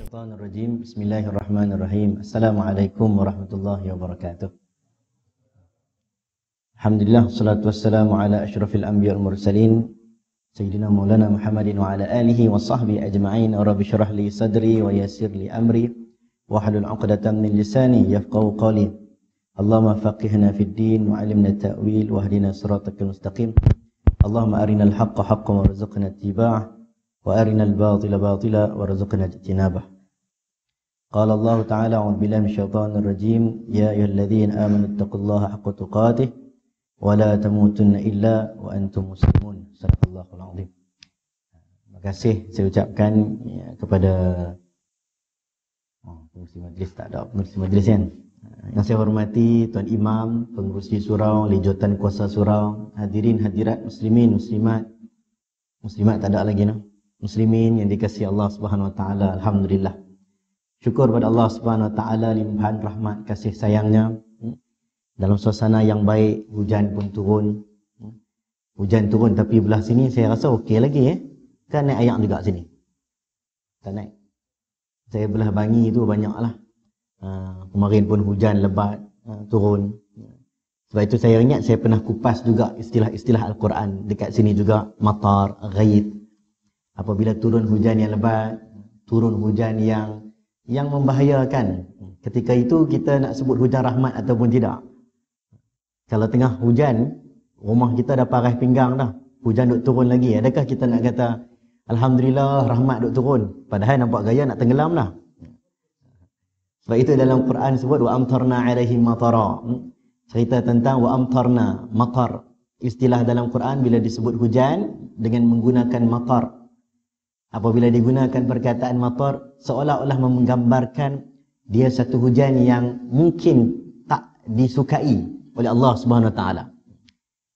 Syaitanirrajim. Bismillahirrahmanirrahim. Assalamualaikum warahmatullahi wabarakatuh. Alhamdulillah, salatu wassalamu ala asyrafil anbiya wal mursalin Sayyidina Maulana Muhammadin wa ala alihi wa sahbihi ajma'in. Rabbi syrah li sadri wa yassir li amri wahlul 'uqdatam min lisani yafqahu qawli. Allahumma faqihna fid din wa 'allimna ta'wil wahdina siratal mustaqim. Allahumma arinal haqqa haqqan warzuqna ittiba'ah wa arinal batila batila warzuqna ijtinabah. Qala Allah Ta'ala, a'udzu billahi minasyaitonir rajim, ya ayyuhalladzina amanu taqullaha haqqa tuqatih wa la tamutunna illa wa antum muslimun. Sadaqallahul azim. Terima kasih saya ucapkan kepada pengurusi majlis, tak ada pengurusi majlis kan. Yang saya hormati Tuan Imam, pengurusi surau, lijutan kuasa surau, hadirin hadirat muslimin muslimat. Muslimat tak ada lagi no. Muslimin yang dikasihi Allah Subhanahu wa taala, alhamdulillah. Syukur pada Allah Subhanahu wa taala limpahan rahmat kasih sayangnya. Dalam suasana yang baik, hujan pun turun. Hujan turun tapi belah sini saya rasa okey lagi Kan naik ayak juga sini. Tak naik. Saya belah Bangi tu banyaklah. Kemarin pun hujan lebat turun. Sebab itu saya ingat saya pernah kupas juga istilah-istilah Al-Quran dekat sini juga, matar, ghaid. Apabila turun hujan yang lebat, turun hujan yang membahayakan. Ketika itu kita nak sebut hujan rahmat ataupun tidak. Kalau tengah hujan, rumah kita dah paras pinggang dah. Hujan duk turun lagi. Adakah kita nak kata alhamdulillah rahmat duk turun? Padahal nampak gaya nak tenggelam dah. Sebab itu dalam Quran sebut wa amtarna alaihim matara. Cerita tentang wa amtarna, matar. Istilah dalam Quran bila disebut hujan dengan menggunakan matar. Apabila digunakan perkataan matar, seolah-olah menggambarkan dia satu hujan yang mungkin tak disukai oleh Allah Subhanahu wa taala.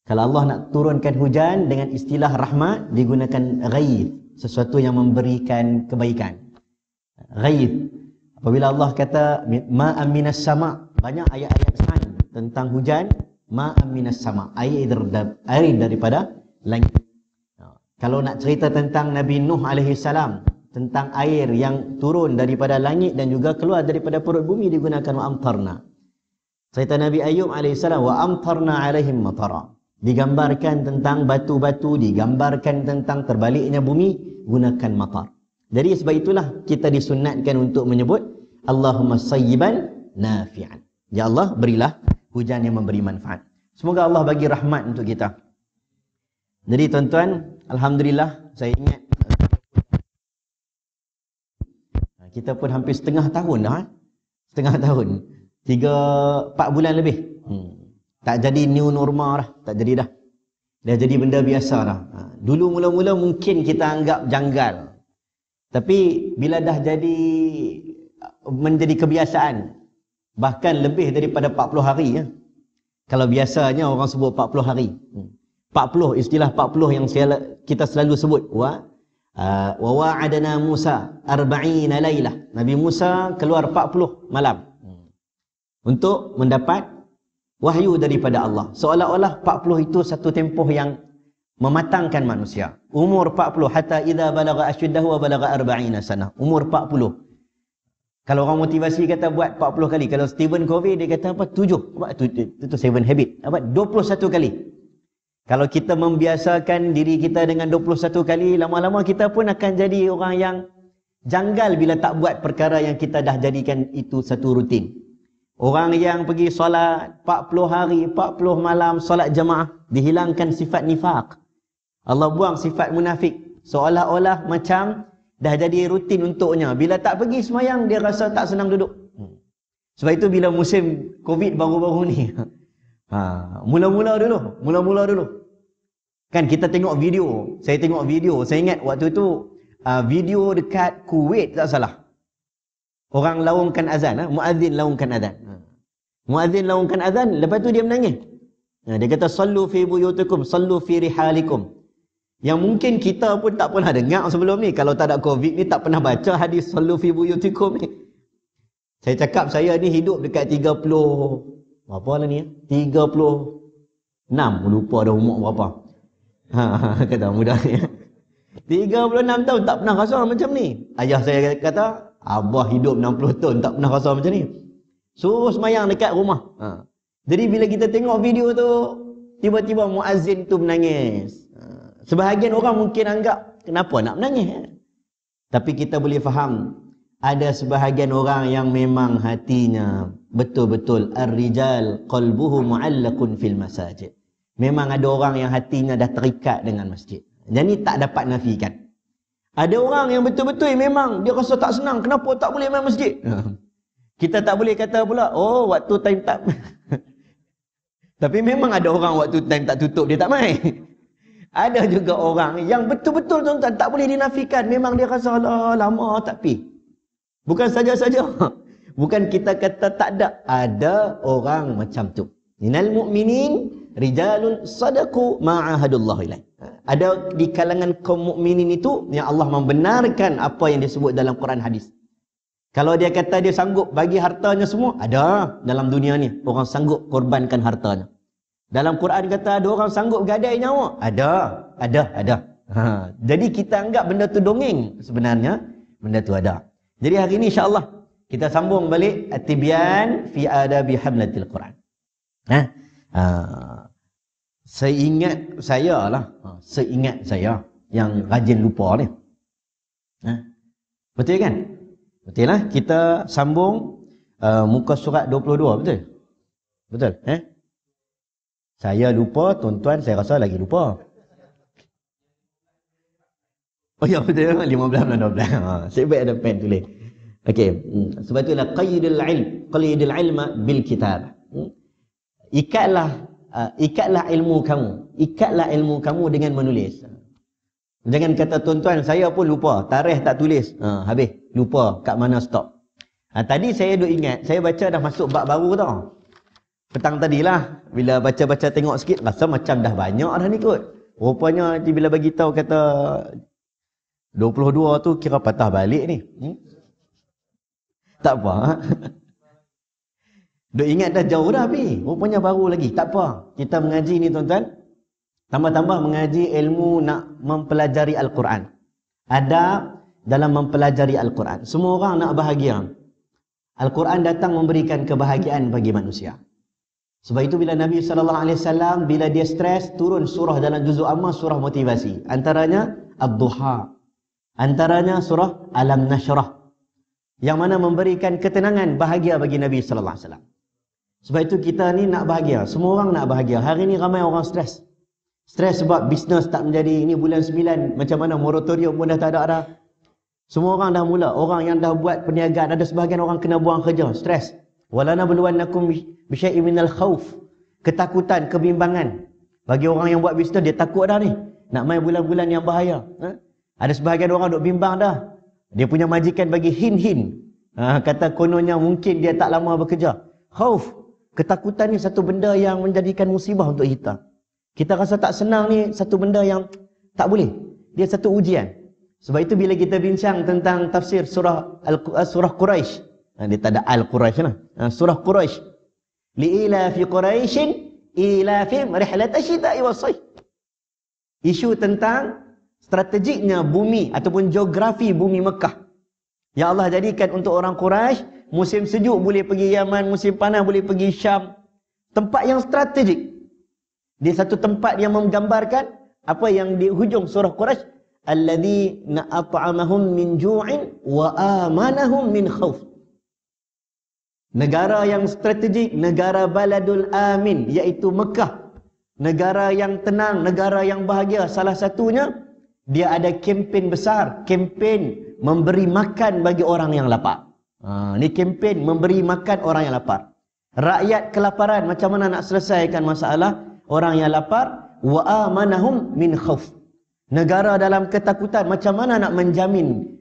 Kalau Allah nak turunkan hujan dengan istilah rahmat, digunakan ghaith, sesuatu yang memberikan kebaikan. Ghaith. Apabila Allah kata ma'am minas sama', banyak ayat-ayat Quran tentang hujan, ma'am minas sama', air daripada langit. Kalau nak cerita tentang Nabi Nuh alaihi salam, tentang air yang turun daripada langit dan juga keluar daripada perut bumi, digunakan wa amtarna. Cerita Nabi Ayub alaihi salam, wa amtarna alaihim matara. Digambarkan tentang batu-batu, digambarkan tentang terbaliknya bumi, gunakan matar. Jadi sebab itulah kita disunatkan untuk menyebut Allahumma sayyiban nafi'an. Ya Allah, berilah hujan yang memberi manfaat. Semoga Allah bagi rahmat untuk kita. Jadi tuan-tuan, alhamdulillah saya ingat kita pun hampir setengah tahun dah. Setengah tahun. 3-4 bulan lebih. Tak jadi new normal dah. Tak jadi dah. Dah jadi benda biasa dah. Dulu mula-mula mungkin kita anggap janggal. Tapi bila dah jadi menjadi kebiasaan, bahkan lebih daripada 40 hari Kalau biasanya orang sebut 40 hari. 40, istilah 40 yang kita selalu sebut. Wa wa'adana Musa 40 lailah. Nabi Musa keluar 40 malam untuk mendapat wahyu daripada Allah. Seolah-olah 40 itu satu tempoh yang mematangkan manusia. Umur 40 hatta idza balagha ashuddahu wa balagha 40 sanah. Umur 40. Kalau orang motivasi kata buat 40 kali. Kalau Stephen Covey dia kata apa? 7. Apa itu 7 habit. Apa? 21 kali. Kalau kita membiasakan diri kita dengan 21 kali, lama-lama kita pun akan jadi orang yang janggal bila tak buat perkara yang kita dah jadikan itu satu rutin. Orang yang pergi solat 40 hari, 40 malam solat jemaah, dihilangkan sifat nifaq. Allah buang sifat munafik. Seolah-olah macam dah jadi rutin untuknya. Bila tak pergi semayang, dia rasa tak senang duduk. Sebab itu bila musim Covid baru-baru ni, mula-mula dulu. Kan kita tengok video. Saya tengok video. Saya ingat waktu tu video dekat Kuwait tak salah. Orang laungkan azan, muazzin laungkan azan. Muazzin laungkan azan, lepas tu dia menangis. Dia kata sallu fi buyutikum, sallu fi rihalikum. Yang mungkin kita pun tak pernah dengar sebelum ni. Kalau tak ada Covid ni tak pernah baca hadis sallu fi buyutikum ni. Saya cakap saya ni hidup dekat 30 berapa lah ni 36, lupa dah umur berapa. Kata mudah ni. 36 tahun tak pernah rasa macam ni. Ayah saya kata, Abah hidup 60 tahun tak pernah rasa macam ni. Suruh semayang dekat rumah. Jadi bila kita tengok video tu, tiba-tiba muazzin tu menangis. Sebahagian orang mungkin anggap, kenapa nak menangis? Tapi kita boleh faham, ada sebahagian orang yang memang hatinya betul-betul ar-rijal qalbuhu mu'allaqun fil masajid. Memang ada orang yang hatinya dah terikat dengan masjid. Jadi tak dapat nafikan. Ada orang yang betul-betul memang dia rasa tak senang, kenapa tak boleh main masjid? Kita tak boleh kata pula, oh waktu time tak. Tapi memang ada orang waktu time tak tutup dia tak main. Ada juga orang yang betul-betul tuan-tuan tak boleh dinafikan, memang dia rasa lama tak pi. Bukan saja-saja. Bukan kita kata tak ada. Ada orang macam tu. Minal mu'minin rijalun sadaqu ma'ahadullah ilaih. Ada di kalangan kaum mukminin itu yang Allah membenarkan apa yang disebut dalam Quran hadis. Kalau dia kata dia sanggup bagi hartanya semua, ada dalam dunia ni orang sanggup korbankan hartanya. Dalam Quran kata ada orang sanggup gadai nyawa, ada. Jadi kita anggap benda tu dongeng, sebenarnya benda tu ada. Jadi hari ini insya-Allah kita sambung balik at-tibyan fi adabi hamlatil Quran. Seingat saya yang rajin lupa ni. Betul kan? Betul lah. Kita sambung muka surat 22, betul? Betul? Saya lupa, tuan-tuan saya rasa lagi lupa. Oh ya, betul. 15 12. Saya baik ada pen tulis. Okey, sebab itulah qaidul ilma bil kitab. Ikatlah ilmu kamu dengan menulis. Jangan kata tuan-tuan saya pun lupa, tarikh tak tulis, habis lupa kat mana stop. Tadi saya duk ingat, saya baca dah masuk bab baru tau. Petang tadilah bila baca-baca tengok sikit rasa macam dah banyak dah ni kot. Rupanya bila bagi tahu kata 22 tu kira patah balik ni. Tak apa. Duk ingat dah jauh dah pi. Rupanya baru lagi. Tak apa. Kita mengaji ni tuan-tuan. Tambah-tambah mengaji ilmu nak mempelajari Al-Quran. Adab dalam mempelajari Al-Quran. Semua orang nak bahagia. Al-Quran datang memberikan kebahagiaan bagi manusia. Sebab itu bila Nabi SAW bila dia stres turun surah dalam juzuk amma, surah motivasi. Antaranya Ad-Duha. Antaranya surah Alam Nashrah. Yang mana memberikan ketenangan bahagia bagi Nabi SAW. Sebab itu kita ni nak bahagia. Semua orang nak bahagia. Hari ni ramai orang stres. Stres sebab bisnes tak menjadi. Ini bulan 9. Macam mana moratorium pun dah tak ada dah. Semua orang dah mula. Orang yang dah buat perniagaan. Ada sebahagian orang kena buang kerja. Stres. Walanabluwannakum bisyai'in minal khauf. Ketakutan, kebimbangan. Bagi orang yang buat bisnes dia takut dah ni. Nak main bulan-bulan yang bahaya. Ada sebahagian orang duk bimbang dah. Dia punya majikan bagi hin-hin. Kata kononnya mungkin dia tak lama bekerja. Khauf. Ketakutan ni satu benda yang menjadikan musibah untuk kita. Kita rasa tak senang ni satu benda yang tak boleh. Dia satu ujian. Sebab itu bila kita bincang tentang tafsir surah Quraisy. Dia tak ada Al-Quraisy lah. Surah Quraisy. Li'ila fi Quraisyin ilafim rihlat asyita'i was-sayf. Isu tentang strategiknya bumi ataupun geografi bumi Mekah. Yang Allah jadikan untuk orang Quraisy, musim sejuk boleh pergi Yaman, musim panas boleh pergi Syam. Tempat yang strategik. Dia satu tempat yang menggambarkan apa yang di hujung surah Quraisy, alladzina at'amahum min ju'in wa amanahum min khauf. Negara yang strategik, negara baladul amin, iaitu Mekah. Negara yang tenang, negara yang bahagia. Salah satunya dia ada kempen besar, kempen memberi makan bagi orang yang lapar. Ni kempen memberi makan orang yang lapar. Rakyat kelaparan, macam mana nak selesaikan masalah orang yang lapar? Wa amanahum min khauf. Negara dalam ketakutan, macam mana nak menjamin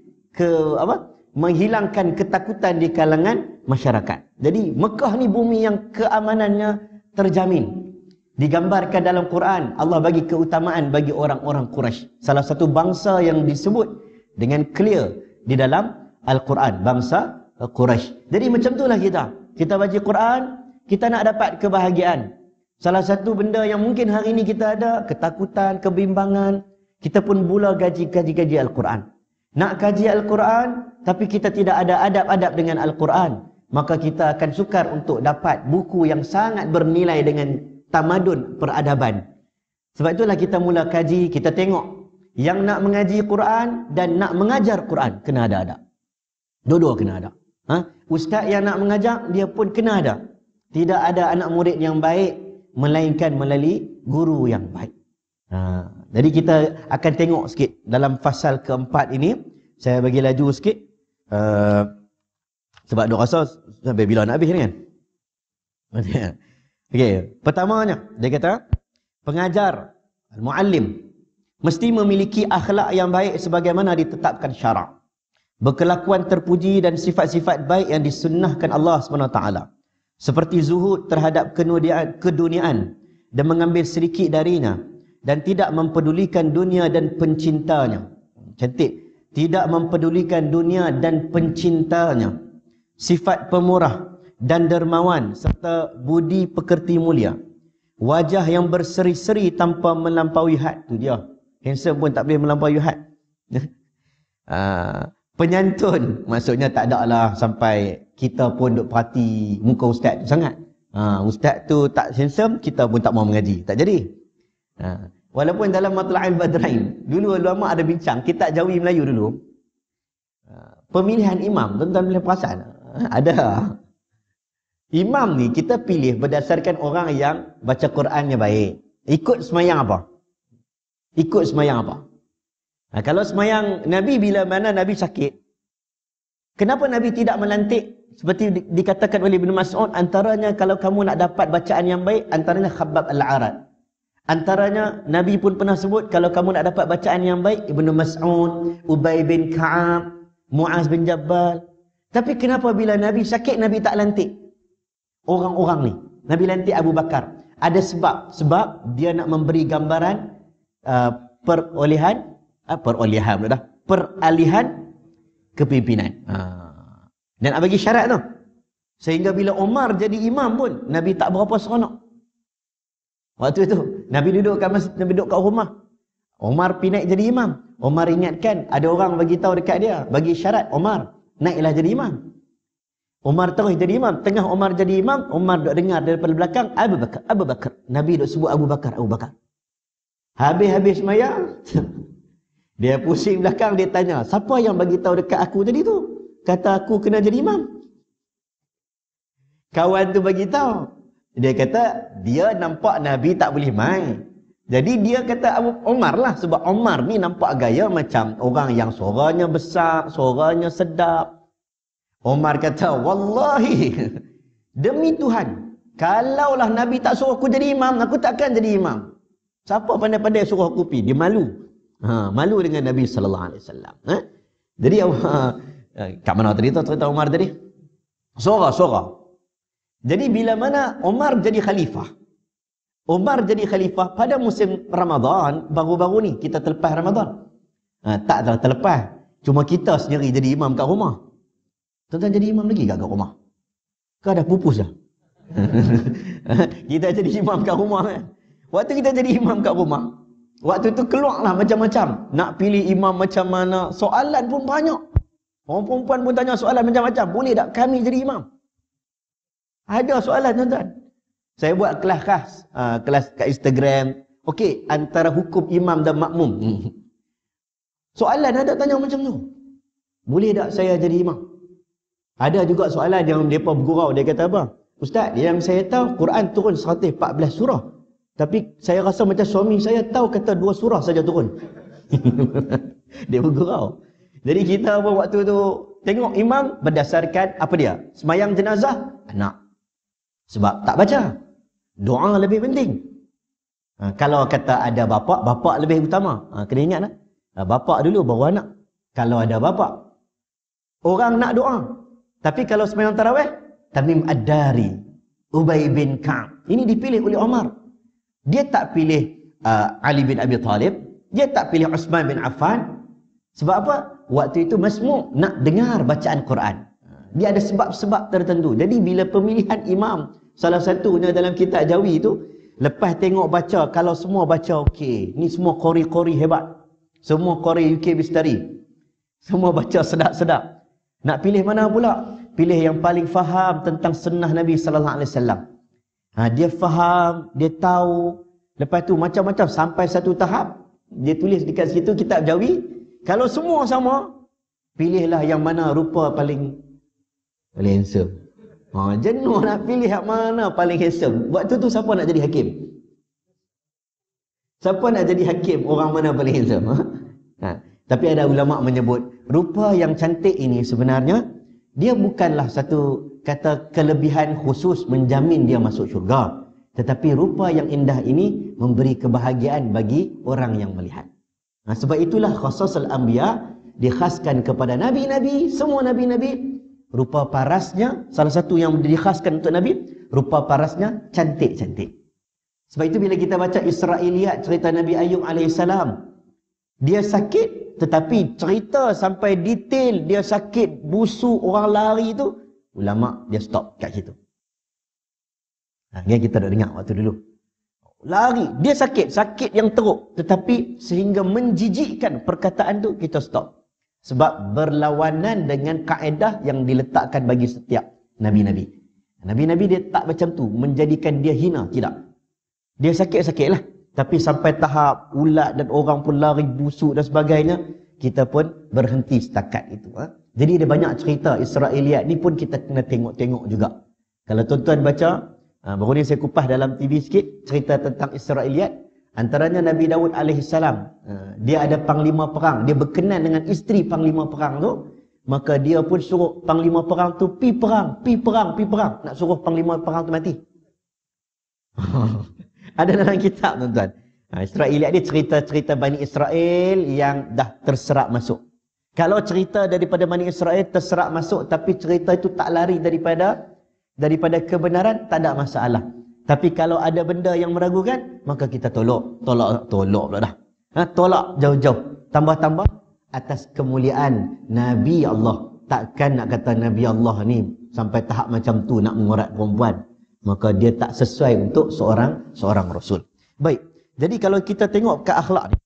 menghilangkan ketakutan di kalangan masyarakat. Jadi Mekah ni bumi yang keamanannya terjamin. Digambarkan dalam Quran, Allah bagi keutamaan bagi orang-orang Quraisy. Salah satu bangsa yang disebut dengan clear di dalam Al-Quran, bangsa Quraisy. Jadi macam itulah kita. Kita baca Quran, kita nak dapat kebahagiaan. Salah satu benda yang mungkin hari ini kita ada, ketakutan, kebimbangan, kita pun mula gaji Al-Quran. Nak kaji Al-Quran, tapi kita tidak ada adab-adab dengan Al-Quran, maka kita akan sukar untuk dapat buku yang sangat bernilai dengan tamadun peradaban. Sebab itulah kita mula kaji, kita tengok yang nak mengaji Quran dan nak mengajar Quran kena ada adab. Dua-dua kena ada. Ustaz yang nak mengajar, dia pun kena ada. Tidak ada anak murid yang baik melainkan melalui guru yang baik. Jadi kita akan tengok sikit dalam fasal keempat ini. Saya bagi laju sikit, sebab dia rasa sampai bila nak habis ni kan. Okey, pertamanya dia kata pengajar, al-muallim mesti memiliki akhlak yang baik sebagaimana ditetapkan syarak, berkelakuan terpuji dan sifat-sifat baik yang disunnahkan Allah SWT, seperti zuhud terhadap keduniaan dan mengambil sedikit darinya, dan tidak mempedulikan dunia dan pencintanya. Cantik. Tidak mempedulikan dunia dan pencintanya. Sifat pemurah dan dermawan serta budi pekerti mulia. Wajah yang berseri-seri tanpa melampaui had. Tu dia. Handsome pun tak boleh melampaui had. Penyantun. Maksudnya tak ada lah sampai kita pun duk perhati muka ustaz tu sangat. Ustaz tu tak handsome, kita pun tak mau mengaji. Tak jadi. Walaupun dalam Matla'il Badrain, dulu ulama ada bincang, kitab Jawi Melayu dulu, pemilihan imam, tuan-tuan boleh perasan? Ada. Imam ni kita pilih berdasarkan orang yang baca Qurannya baik. Ikut semayang apa? Ikut semayang apa? Kalau semayang Nabi, bila mana Nabi sakit, kenapa Nabi tidak melantik? Seperti dikatakan oleh Ibn Mas'ud, antaranya kalau kamu nak dapat bacaan yang baik, antaranya Khabbab al-Arad. Antaranya Nabi pun pernah sebut, kalau kamu nak dapat bacaan yang baik, Ibnu Mas'ud, Ubay bin Ka'ab, Muaz bin Jabal. Tapi kenapa bila Nabi sakit, Nabi tak lantik orang-orang ni? Nabi lantik Abu Bakar. Ada sebab. Sebab dia nak memberi gambaran peralihan kepimpinan. Dan nak bagi syarat tu. Sehingga bila Umar jadi imam pun, Nabi tak berapa seronok. Waktu itu Nabi duduk kat rumah. Umar pergi naik jadi imam. Umar ingatkan, ada orang bagi tahu dekat dia, bagi syarat, Umar naiklah jadi imam. Umar terus jadi imam. Tengah Umar jadi imam, Umar duk dengar daripada belakang, Abu Bakar, Abu Bakar. Nabi duk sebut Abu Bakar, Abu Bakar. Habis sembahyang, dia pusing belakang, dia tanya, siapa yang bagi tahu dekat aku tadi tu? Kata aku kena jadi imam. Kawan tu bagi tahu. Dia kata, dia nampak Nabi tak boleh main. Jadi dia kata Abu Umar lah. Sebab Umar ni nampak gaya macam orang yang suaranya besar, suaranya sedap. Umar kata, wallahi, demi Tuhan, kalaulah Nabi tak suruh aku jadi imam, aku takkan jadi imam. Siapa pandai-pandai suruh aku pergi? Dia malu. Malu dengan Nabi SAW. Jadi, kat mana tadi tu cerita Umar tadi? Suara. Jadi bila mana Umar jadi khalifah. Umar jadi khalifah pada musim Ramadan, baru-baru ni kita terlepas Ramadan. Tak terlepas. Cuma kita sendiri jadi imam kat rumah. Tuan-tuan jadi imam lagi kat rumah? Kau dah pupus dah? Kita jadi imam kat rumah kan? Waktu kita jadi imam kat rumah, waktu tu keluarlah macam-macam. Nak pilih imam macam mana, soalan pun banyak. Orang perempuan pun tanya soalan macam-macam. Boleh tak kami jadi imam? Ada soalan tuan-tuan. Saya buat kelas khas, kelas kat Instagram. Okey, antara hukum imam dan makmum. Soalan ada tanya macam tu. Boleh tak saya jadi imam? Ada juga soalan yang mereka bergurau. Dia kata apa? Ustaz, yang saya tahu Quran turun 114 surah. Tapi saya rasa macam suami saya tahu kata 2 surah saja turun. Dia bergurau. Jadi kita pun waktu tu tengok imam berdasarkan apa dia? Semayang jenazah? Anak. Sebab tak baca. Doa lebih penting. Kalau kata ada bapa lebih utama. Kena ingat lah. Bapa dulu baru anak. Kalau ada bapa. Orang nak doa. Tapi kalau semayang tarawih, Tamim Ad-Dari, Ubay bin Ka'ab. Ini dipilih oleh Umar. Dia tak pilih Ali bin Abi Talib. Dia tak pilih Uthman bin Affan. Sebab apa? Waktu itu masmuk nak dengar bacaan Quran. Dia ada sebab-sebab tertentu. Jadi bila pemilihan imam, salah satunya dalam kitab Jawi itu, lepas tengok baca, kalau semua baca okey, ni semua qori-qori hebat. Semua qori UK Bistari. Semua baca sedap-sedap. Nak pilih mana pula? Pilih yang paling faham tentang sunnah Nabi sallallahu alaihi wasallam. Dia faham, dia tahu. Lepas tu macam-macam sampai satu tahap dia tulis dekat situ kitab Jawi. Kalau semua sama, pilihlah yang mana rupa paling handsome. Jenuh nak pilih yang mana paling handsome. Waktu tu siapa nak jadi hakim? Siapa nak jadi hakim orang mana paling handsome? Tapi ada ulama menyebut rupa yang cantik ini sebenarnya dia bukanlah satu kata kelebihan khusus menjamin dia masuk syurga, tetapi rupa yang indah ini memberi kebahagiaan bagi orang yang melihat. Sebab itulah khasasul anbiya dikhaskan kepada nabi-nabi, semua nabi-nabi. Rupa parasnya, salah satu yang dikhaskan untuk nabi, rupa parasnya cantik-cantik. Sebab itu bila kita baca Israiliyat cerita Nabi Ayub alaihissalam, dia sakit tetapi cerita sampai detail dia sakit, busuk, orang lari tu, ulama dia stop kat situ. Kita dah dengar waktu dulu. Lari, dia sakit yang teruk, tetapi sehingga menjijikkan perkataan tu, kita stop. Sebab berlawanan dengan kaedah yang diletakkan bagi setiap nabi-nabi. Nabi-nabi dia tak macam tu, menjadikan dia hina, tidak. Dia sakit-sakitlah. Tapi sampai tahap ulat dan orang pun lari busuk dan sebagainya, kita pun berhenti setakat itu. Jadi ada banyak cerita Israiliyat ni pun kita kena tengok-tengok juga. Kalau tuan-tuan baca, baru ni saya kupas dalam TV sikit, cerita tentang Israiliyat. Antaranya Nabi Daud alaihissalam. Dia ada panglima perang. Dia berkenan dengan isteri panglima perang tu. Maka dia pun suruh panglima perang tu pi perang. Nak suruh panglima perang tu mati. Ada dalam kitab tuan-tuan. Israiliyat dia cerita-cerita Bani Israel yang dah terserap masuk. Kalau cerita daripada Bani Israel terserap masuk tapi cerita itu tak lari daripada kebenaran, tak ada masalah. Tapi kalau ada benda yang meragukan, maka kita tolak pula dah. Tolak jauh-jauh. Tambah-tambah atas kemuliaan Nabi Allah. Takkan nak kata Nabi Allah ni sampai tahap macam tu nak mengorat perempuan. Maka dia tak sesuai untuk seorang rasul. Baik. Jadi kalau kita tengok ke akhlak ni,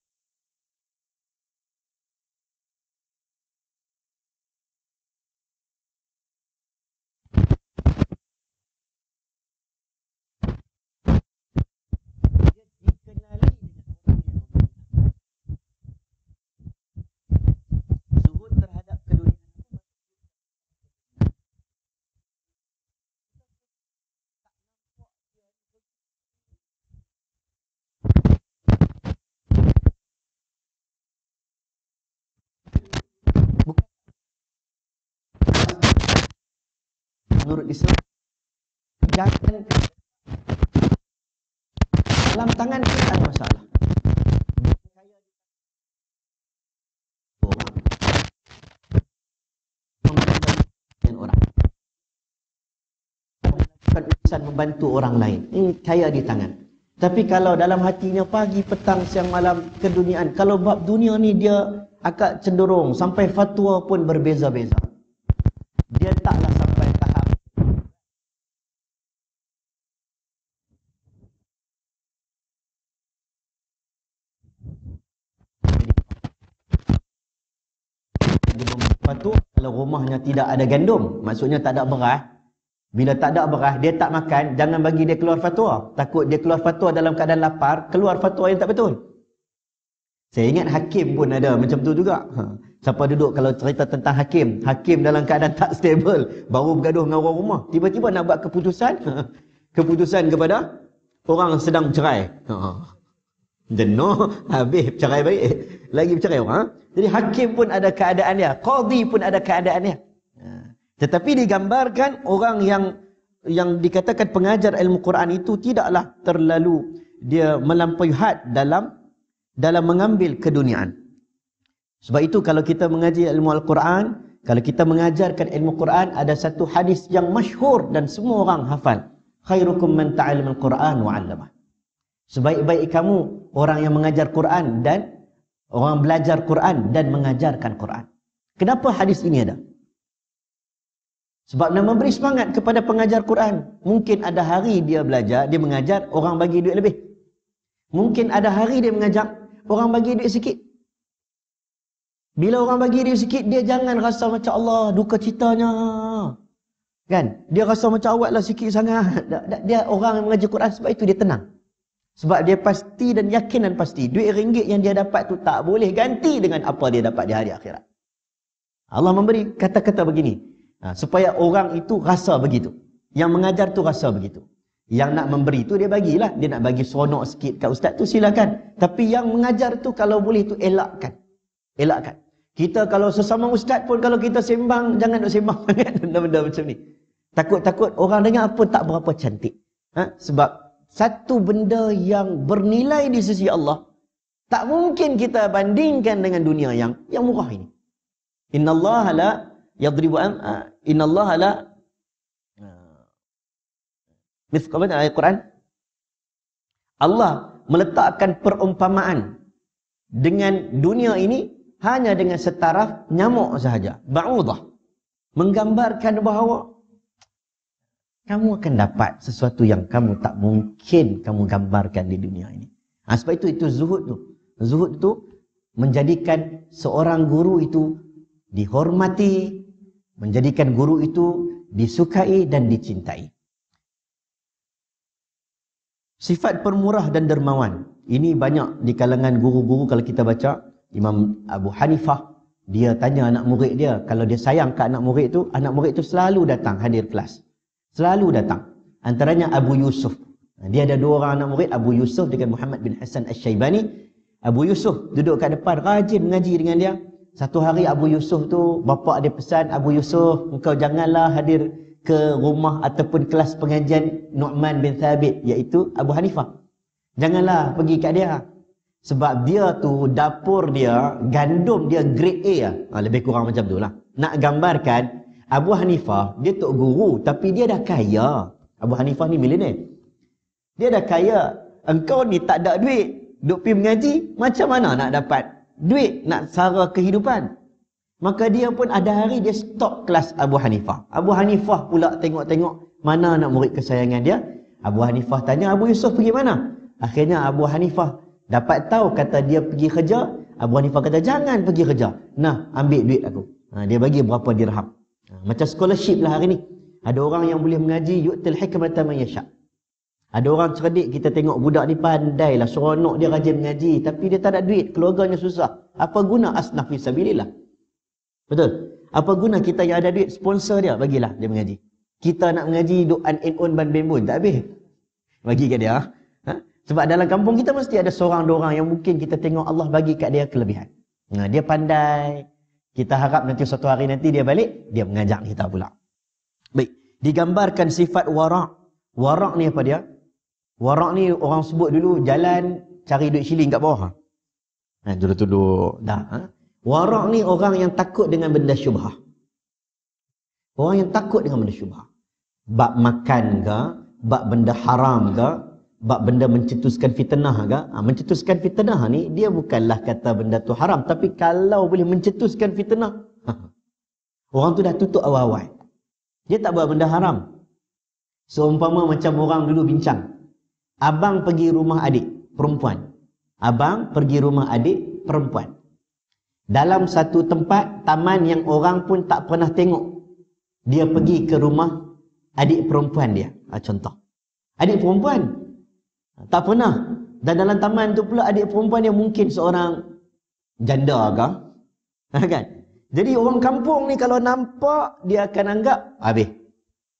menurut Islam, jangan dalam tangan kita ada masalah. Orang melakukan urusan membantu orang lain, ini kaya di tangan. Tapi kalau dalam hatinya pagi, petang, siang, malam keduniaan, kalau bab dunia ni dia agak cenderung sampai fatwa pun berbeza-beza. Dia taklah sampai tahap fatwa. Kalau rumahnya tidak ada gandum, maksudnya tak ada beras. Bila tak ada beras, dia tak makan, jangan bagi dia keluar fatwa. Takut dia keluar fatwa dalam keadaan lapar, keluar fatwa yang tak betul. Saya ingat hakim pun ada macam tu juga. Siapa duduk kalau cerita tentang hakim dalam keadaan tak stable, baru bergaduh dengan orang rumah, tiba-tiba nak buat keputusan kepada orang sedang cerai. Jenuh, habis cerai balik, lagi bercerai orang. Jadi hakim pun ada keadaan dia, qadhi pun ada keadaan dia. Tetapi digambarkan orang yang dikatakan pengajar ilmu Quran itu tidaklah terlalu dia melampaui had dalam mengambil keduniaan. Sebab itu kalau kita mengaji ilmu Al-Quran, kalau kita mengajarkan ilmu Quran, ada satu hadis yang masyhur dan semua orang hafal. Khairukum man ta'allama al-Quran wa 'allamah. Sebaik-baik kamu orang yang mengajar Quran dan orang belajar Quran dan mengajarkan Quran. Kenapa hadis ini ada? Sebab nak memberi semangat kepada pengajar Quran. Mungkin ada hari dia belajar, dia mengajar, orang bagi duit lebih. Mungkin ada hari dia mengajar, orang bagi duit sikit. Bila orang bagi dia sikit, dia jangan rasa macam Allah duka citanya. Kan? Dia rasa macam awak lah sikit sangat. Dia orang yang mengajar Quran, sebab itu dia tenang. Sebab dia pasti dan yakin dan pasti duit ringgit yang dia dapat tu tak boleh ganti dengan apa dia dapat di hari akhirat. Allah memberi kata-kata begini, supaya orang itu rasa begitu. Yang mengajar tu rasa begitu. Yang nak memberi tu dia bagilah. Dia nak bagi seronok sikit kat ustaz tu silakan. Tapi yang mengajar tu kalau boleh tu elakkan. Elakkan. Kita kalau sesama ustaz pun kalau kita sembang, jangan nak sembang sangat benda-benda macam ni. Takut-takut orang dengar pun tak berapa cantik. Sebab satu benda yang bernilai di sisi Allah, tak mungkin kita bandingkan dengan dunia yang murah ini. Innallaha la yadribu innallaha la mithqalat ayat Quran. Allah meletakkan perumpamaan dengan dunia ini hanya dengan setaraf nyamuk sahaja. Ba'udah. Menggambarkan bahawa kamu akan dapat sesuatu yang kamu tak mungkin kamu gambarkan di dunia ini. Sebab itu zuhud tu. Zuhud tu menjadikan seorang guru itu dihormati, menjadikan guru itu disukai dan dicintai. Sifat pemurah dan dermawan. Ini banyak di kalangan guru-guru. Kalau kita baca Imam Abu Hanifah, dia tanya anak murid dia, kalau dia sayang ke anak murid tu selalu datang hadir kelas. Selalu datang. Antaranya Abu Yusuf. Dia ada dua orang anak murid, Abu Yusuf dengan Muhammad bin Hasan Al-Syaibani. Abu Yusuf duduk kat depan, rajin mengaji dengan dia. Satu hari Abu Yusuf tu, bapa dia pesan, Abu Yusuf, engkau janganlah hadir ke rumah ataupun kelas pengajian Nu'man bin Thabit, iaitu Abu Hanifah. Janganlah pergi kat dia. Sebab dia tu, dapur dia, gandum dia grade A. Lebih kurang macam tu lah. Nak gambarkan, Abu Hanifah, dia tok guru, tapi dia dah kaya. Abu Hanifah ni milioner. Dia dah kaya. Engkau ni tak ada duit, duk pergi mengaji, macam mana nak dapat duit, nak sara kehidupan? Maka dia pun ada hari dia stop kelas Abu Hanifah. Abu Hanifah pula tengok-tengok mana anak murid kesayangan dia. Abu Hanifah tanya, Abu Yusuf pergi mana? Akhirnya Abu Hanifah dapat tahu, kata dia pergi kerja. Abu Hanifah kata, jangan pergi kerja. Nah, ambil duit aku. Dia bagi berapa dirham. Macam scholarship lah hari ni. Ada orang yang boleh mengaji, yu'til hikmata man yasha. Ada orang cerdik, kita tengok budak ni pandai lah, seronok dia rajin mengaji, tapi dia tak ada duit, keluarganya susah. Apa guna asnaf fi sabilillah? Betul? Apa guna kita yang ada duit, sponsor dia, bagilah dia mengaji. Kita nak mengaji, duk an ban ben tak habis. Bagi kat dia. Sebab dalam kampung kita mesti ada seorang dua orang yang mungkin kita tengok Allah bagi kat dia kelebihan. Dia pandai. Kita harap nanti suatu hari nanti dia balik, dia mengajar kita pula. Baik, digambarkan sifat warak. Warak ni apa dia? Warak ni orang sebut dulu jalan cari duit shilling kat bawah. Duduk-duduk dah. Warak ni orang yang takut dengan benda syubhah. Orang yang takut dengan benda syubhah. Bab makan ke, bab benda haram ke, bab benda mencetuskan fitnah ke. Mencetuskan fitnah ni dia bukanlah kata benda tu haram, tapi kalau boleh mencetuskan fitnah, orang tu dah tutup awal-awal. Dia tak buat benda haram. Seumpama macam orang dulu bincang, abang pergi rumah adik perempuan, abang pergi rumah adik perempuan dalam satu tempat taman yang orang pun tak pernah tengok. Dia pergi ke rumah adik perempuan dia. Contoh, adik perempuan tak pernah. Dan dalam taman tu pula adik perempuan dia mungkin seorang janda ke? Kan? Jadi orang kampung ni kalau nampak, dia akan anggap, habis,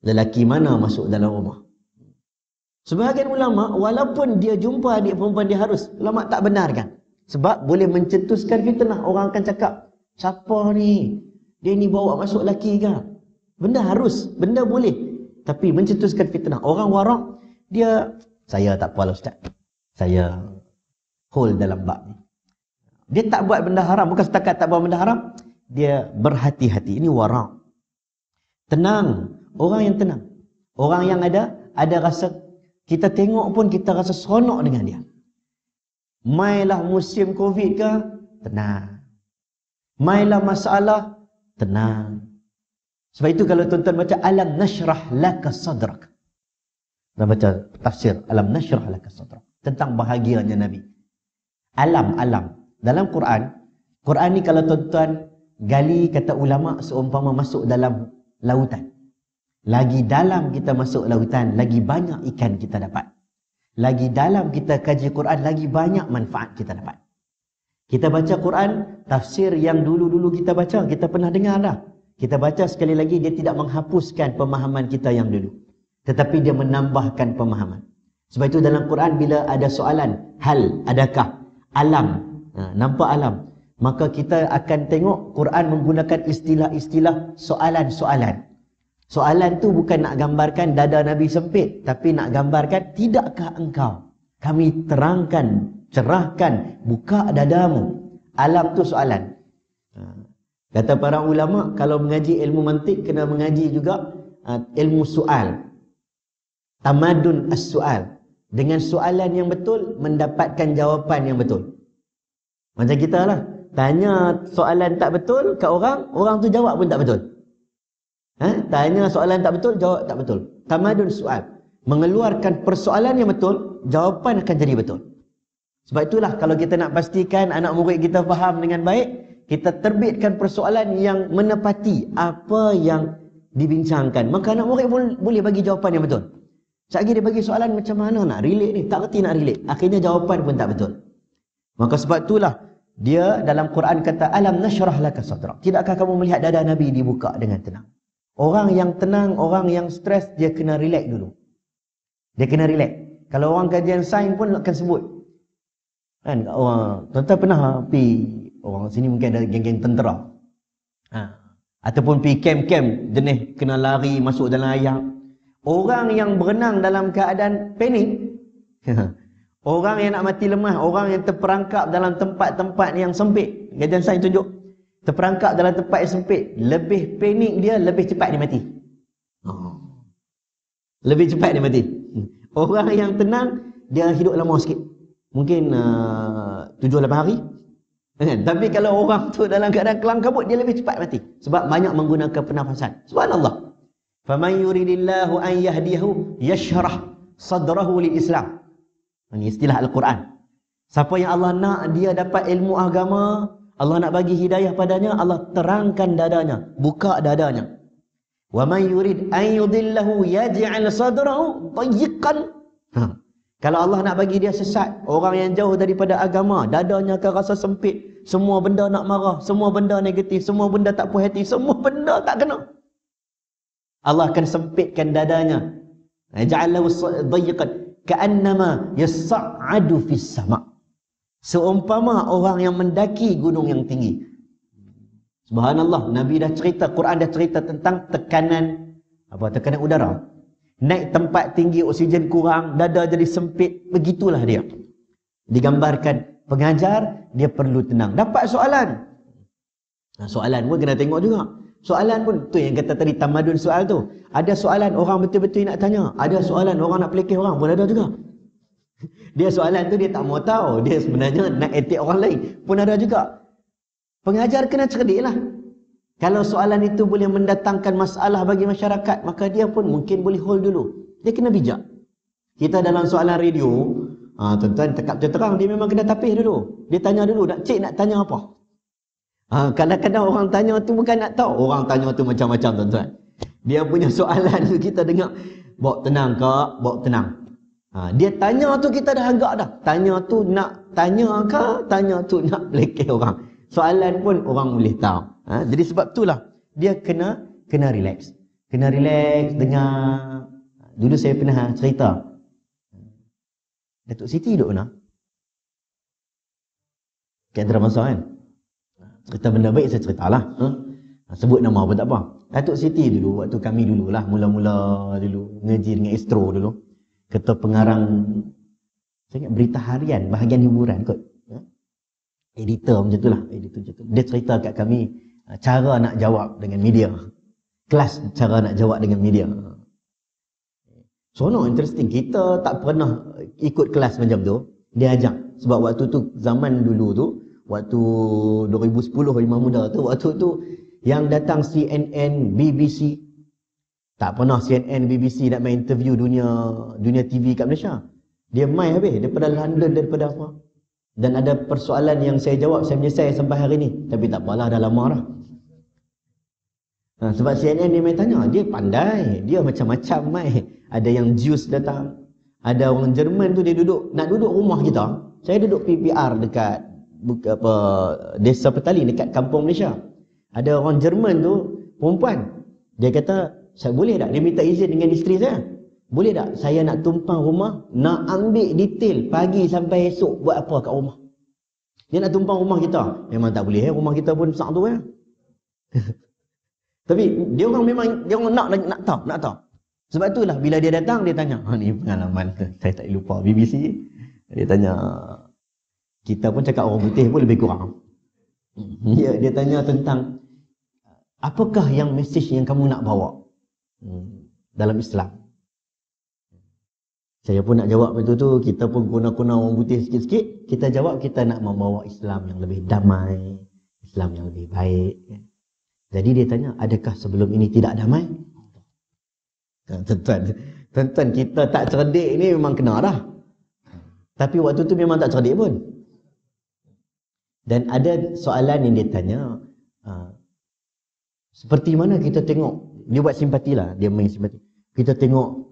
lelaki mana masuk dalam rumah. Sebahagian ulama, walaupun dia jumpa adik perempuan dia harus, ulama tak benarkan. Sebab boleh mencetuskan fitnah. Orang akan cakap, siapa ni? Dia ni bawa masuk lelaki ke? Benda harus, benda boleh. Tapi mencetuskan fitnah. Orang warak, dia, saya tak apa lah ustaz, saya hold dalam bab ni. Dia tak buat benda haram. Bukan setakat tak buat benda haram, dia berhati-hati. Ini warak. Tenang. Orang yang tenang. Orang yang ada rasa, kita tengok pun kita rasa seronok dengan dia. Mailah musim Covid ke, tenang. Mailah masalah, tenang. Sebab itu kalau tuan-tuan baca Alam Nashrah Laka Sadrak, dan baca tafsir Alam Nashrah Laka Sadrak, tentang bahagianya Nabi. Alam. Dalam Quran, Quran ni kalau tuan-tuan gali, kata ulama, seumpama masuk dalam lautan. Lagi dalam kita masuk lautan, lagi banyak ikan kita dapat. Lagi dalam kita kaji Quran, lagi banyak manfaat kita dapat. Kita baca Quran, tafsir yang dulu-dulu kita baca, kita pernah dengar dah. Kita baca sekali lagi, dia tidak menghapuskan pemahaman kita yang dulu. Tetapi dia menambahkan pemahaman. Sebab itu dalam Quran bila ada soalan, hal, adakah, alam, nampak alam, maka kita akan tengok Quran menggunakan istilah-istilah soalan-soalan. Soalan tu bukan nak gambarkan dada Nabi sempit, tapi nak gambarkan, tidakkah engkau? Kami terangkan, cerahkan, buka dadamu. Alam tu soalan. Kata para ulama, kalau mengaji ilmu mantik, kena mengaji juga ilmu soal. Tamadun as-soal. Dengan soalan yang betul, mendapatkan jawapan yang betul. Macam kita lah. Tanya soalan tak betul kat orang, orang tu jawab pun tak betul. Tanya soalan tak betul, jawab tak betul. Tamadun soal. Mengeluarkan persoalan yang betul, jawapan akan jadi betul. Sebab itulah kalau kita nak pastikan anak murid kita faham dengan baik, kita terbitkan persoalan yang menepati apa yang dibincangkan. Maka anak murid boleh bagi jawapan yang betul. Sekali dia bagi soalan macam mana nak relate ni, tak reti nak relate. Akhirnya jawapan pun tak betul. Maka sebab itulah dia dalam Quran kata, alam nashrah laka sadrak. Tidakkah kamu melihat dada Nabi dibuka dengan tenang? Orang yang tenang, orang yang stres, dia kena relax dulu. Dia kena relax. Kalau orang kajian sains pun akan sebut. Kan, orang, tuan-tuan pernah pergi, orang sini mungkin ada geng-geng tentera. Ataupun pergi camp-camp, jenis kena lari masuk dalam air. Orang yang berenang dalam keadaan panik, orang yang nak mati lemah, orang yang terperangkap dalam tempat-tempat yang sempit, kajian sains tunjuk, terperangkap dalam tempat yang sempit, lebih panik dia, lebih cepat dia mati. Lebih cepat dia mati. Orang yang tenang, dia hidup lama sikit. Mungkin 7-8 hari. Tapi kalau orang tu dalam keadaan kelam kabut, dia lebih cepat mati. Sebab banyak menggunakan pernafasan. Subhanallah. Faman yuridillahu an yahdiyahu yashrah sadrahu lil Islam. Ini istilah Al-Quran. Siapa yang Allah nak dia dapat ilmu agama, Allah nak bagi hidayah padanya, Allah terangkan dadanya, buka dadanya. Wa man yurid an yudillahu yaj'al sadrahu dayyiqan. Kalau Allah nak bagi dia sesat, orang yang jauh daripada agama, dadanya akan rasa sempit, semua benda nak marah, semua benda negatif, semua benda tak puas hati, semua benda tak kena. Allah akan sempitkan dadanya. Ja'alahu dayyiqan ka'annama yas'adu fis sama'. Seumpama orang yang mendaki gunung yang tinggi. Subhanallah, Nabi dah cerita, Quran dah cerita tentang tekanan udara. Naik tempat tinggi, oksigen kurang, dada jadi sempit, begitulah dia. Digambarkan pengajar, dia perlu tenang. Dapat soalan. Soalan pun kena tengok juga. Soalan pun, tu yang kata tadi tamadun soal tu. Ada soalan orang betul-betul nak tanya. Ada soalan orang nak pelikih orang pun ada juga. Dia soalan tu dia tak mau tahu. Dia sebenarnya nak etik orang lain pun ada juga. Pengajar kena cerdik lah. Kalau soalan itu boleh mendatangkan masalah bagi masyarakat, maka dia pun mungkin boleh hold dulu. Dia kena bijak. Kita dalam soalan radio, tuan-tuan tekap terang, dia memang kena tapis dulu. Dia tanya dulu, nak cek nak tanya apa. Kadang-kadang orang tanya tu bukan nak tahu. Orang tanya tu macam-macam tuan-tuan. Dia punya soalan tu kita dengar, bawa tenang kak, bawa tenang. Dia tanya tu kita dah agak dah. Tanya tu nak tanya ke, tanya tu nak pelekeh orang. Soalan pun orang boleh tahu. Jadi sebab itulah dia kena relax. Kena relax dengar. Dulu saya pernah cerita. Datuk Siti duduk mana? Kat Dramasa kan? Cerita benda baik saya ceritalah. Sebut nama pun tak apa. Datuk Siti dulu, waktu kami dululah, mula-mula dulu ngaji dengan Astro dulu. Ketua pengarang, saya ingat berita harian, bahagian hiburan kot. Editor macam itulah. Editor macam tu. Dia cerita kat kami cara nak jawab dengan media. Kelas cara nak jawab dengan media. So no, interesting. Kita tak pernah ikut kelas macam tu. Dia ajak. Sebab waktu tu, zaman dulu tu, waktu 2010 Imam Muda tu, waktu tu yang datang CNN, BBC. Tak pernah CNN, BBC nak main interview dunia TV kat Malaysia. Dia main habis daripada London, daripada apa. Dan ada persoalan yang saya jawab, saya menyesal sampai hari ni. Tapi tak apalah, dah lama dah. Sebab CNN dia main tanya, dia pandai, dia macam-macam mai. Ada yang Jews datang, ada orang Jerman tu dia nak duduk rumah kita. Saya duduk PPR dekat Desa Petali dekat kampung Malaysia. Ada orang Jerman tu perempuan. Dia kata, saya boleh tak? Dia minta izin dengan isteri saya. Boleh tak? Saya nak tumpang rumah, nak ambil detail pagi sampai esok buat apa kat rumah. Dia nak tumpang rumah kita. Memang tak boleh, rumah kita pun besar tu ya. Tapi dia orang memang nak tahu. Sebab itulah bila dia datang dia tanya, ni pengalaman ke? Saya tak lupa BBC. Dia tanya, kita pun cakap orang putih pun lebih kurang. Dia tanya tentang apakah yang mesej yang kamu nak bawa dalam Islam. Saya pun nak jawab itu tu, kita pun guna-guna orang putih sikit-sikit. Kita jawab kita nak membawa Islam yang lebih damai, Islam yang lebih baik. Jadi dia tanya, adakah sebelum ini tidak damai? Tuan-tuan, kita tak cerdik ni memang kena dah. Tapi waktu tu memang tak cerdik pun. Dan ada soalan yang dia tanya, seperti mana kita tengok, dia buat simpati lah, dia main simpati. Kita tengok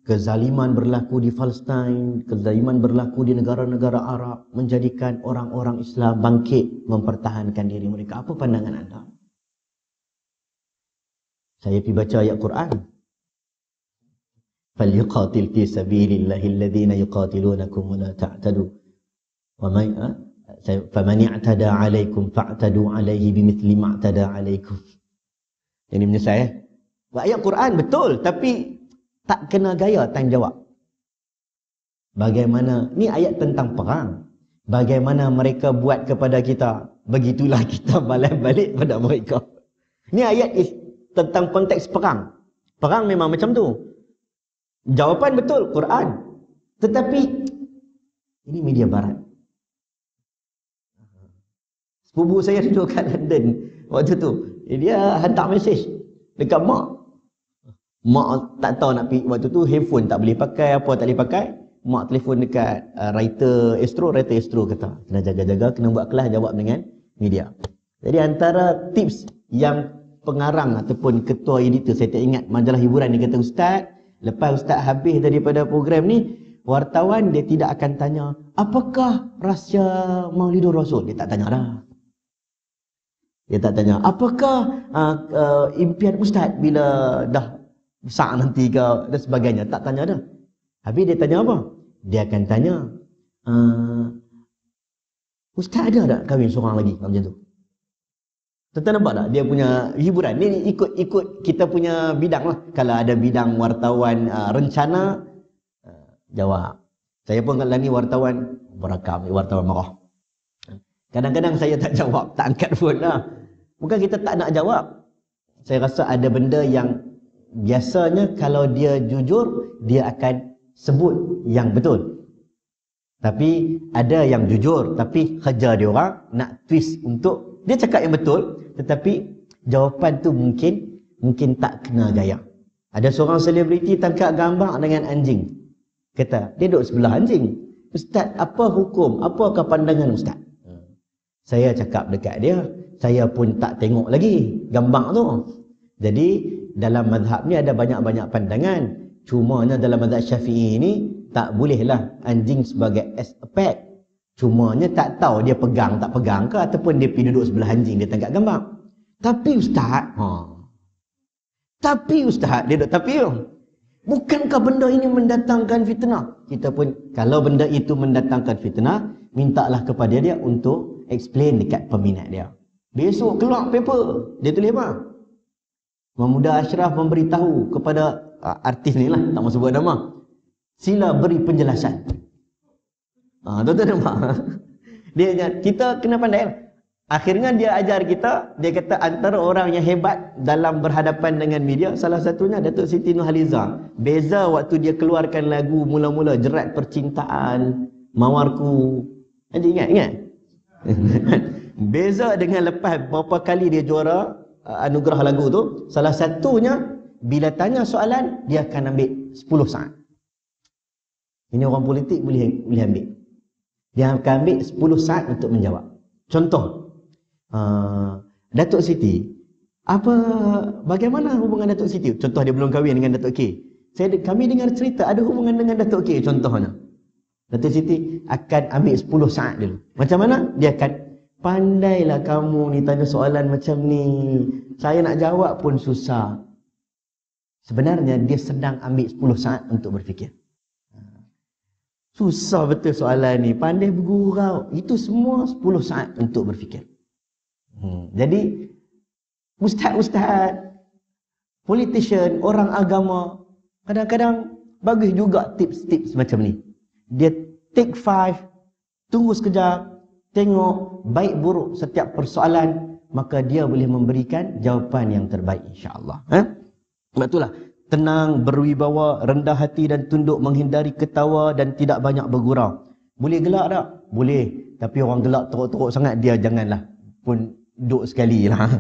kezaliman berlaku di Palestin, kezaliman berlaku di negara-negara Arab, menjadikan orang-orang Islam bangkit mempertahankan diri mereka. Apa pandangan anda? Saya pergi baca ayat Quran. فَلْيُقَاتِلْ فِي سَبِيلِ اللَّهِ الَّذِينَ يُقَاتِلُونَكُمْ وَلَا تَعْتَدُوا فَمَنِ اعْتَدَى عَلَيْكُمْ فَاعْتَدُوا عَلَيْهِ بِمِثْلِ مَا اعْتَدَى عَلَيْكُمْ. Ini menyesal ayat Quran betul, tapi tak kena gaya tanggungjawab. Bagaimana, ni ayat tentang perang. Bagaimana mereka buat kepada kita, begitulah kita balas balik pada mereka. Ni ayat tentang konteks perang. Perang memang macam tu. Jawapan betul, Quran. Tetapi ini media barat. Sepupu saya duduk kat London waktu tu. Dia hantar mesej dekat mak. Mak tak tahu nak pergi. Waktu tu handphone tak boleh pakai, apa tak boleh pakai. Mak telefon dekat writer Astro kata, kena jaga-jaga, kena buat kelas jawab dengan media. Jadi antara tips yang pengarang ataupun ketua editor, saya tak ingat, majalah hiburan, dia kata, Ustaz, lepas Ustaz habis daripada program ni, wartawan dia tidak akan tanya, apakah rahsia Maulidur Rasul? Dia tak tanya dah. Dia tak tanya, apakah impian Ustaz bila dah besar nanti ke dan sebagainya. Tak tanya dah. Habis dia tanya apa? Dia akan tanya, Ustaz ada tak kahwin seorang lagi? Macam tu. Tuan-tuan nampak tak? Dia punya hiburan. Ni ikut kita punya bidang lah. Kalau ada bidang wartawan rencana, jawab. Saya pun kalau ni wartawan berakam, wartawan marah. Kadang-kadang saya tak jawab, tak angkat phone lah. Bukan kita tak nak jawab. Saya rasa ada benda yang biasanya kalau dia jujur, dia akan sebut yang betul. Tapi ada yang jujur, tapi kerja dia orang nak twist untuk dia cakap yang betul, tetapi jawapan tu mungkin tak kena gaya. Ada seorang selebriti tangkap gambar dengan anjing. Kata, dia duduk sebelah anjing. Ustaz, apa hukum? Apakah pandangan Ustaz? Saya cakap dekat dia, saya pun tak tengok lagi gambar tu. Jadi dalam mazhab ni ada banyak-banyak pandangan. Cumanya dalam mazhab Syafi'i ni tak bolehlah anjing sebagai as a pet. Cumanya tak tahu dia pegang tak pegang ke, ataupun dia pergi duduk sebelah anjing dia tangkap gambar. Tapi Ustaz, dia duduk tapi bukankah benda ini mendatangkan fitnah? Kita pun kalau benda itu mendatangkan fitnah, mintalah kepada dia untuk explain dekat peminat dia. Besok keluar paper, dia tulis apa? Mahmudah Ashraf memberitahu kepada artis ni lah, tak mahu sebut nama, sila beri penjelasan. Tuan-tuan nampak? Kita kena pandai lah. Akhirnya dia ajar kita, dia kata antara orang yang hebat dalam berhadapan dengan media, salah satunya Datuk Siti Nurhaliza. Beza waktu dia keluarkan lagu mula-mula, Jerat Percintaan, Mawarku. Ingat? Beza dengan lepas berapa kali dia juara anugerah lagu tu, salah satunya bila tanya soalan, dia akan ambil 10 saat. Ini orang politik boleh ambil. Dia akan ambil 10 saat untuk menjawab. Contoh, Datuk Siti, bagaimana hubungan Datuk Siti? Contoh dia belum kahwin dengan Datuk K. Kami dengar cerita ada hubungan dengan Datuk K, contohnya. Datuk Siti akan ambil 10 saat dulu. Macam mana? Dia akan, pandailah kamu ni tanya soalan macam ni. Saya nak jawab pun susah. Sebenarnya dia sedang ambil 10 saat untuk berfikir. Susah betul soalan ni, pandai bergurau. Itu semua 10 saat untuk berfikir. Jadi ustaz-ustaz, politician, orang agama, kadang-kadang bagus juga tips-tips macam ni. Dia take 5, tunggu sekejap, tengok baik buruk setiap persoalan, maka dia boleh memberikan jawapan yang terbaik, insya-Allah. Sebab itulah, tenang, berwibawa, rendah hati dan tunduk, menghindari ketawa dan tidak banyak bergurau. Boleh gelak tak? Boleh. Tapi orang gelak teruk-teruk sangat, dia janganlah pun duduk sekali lah.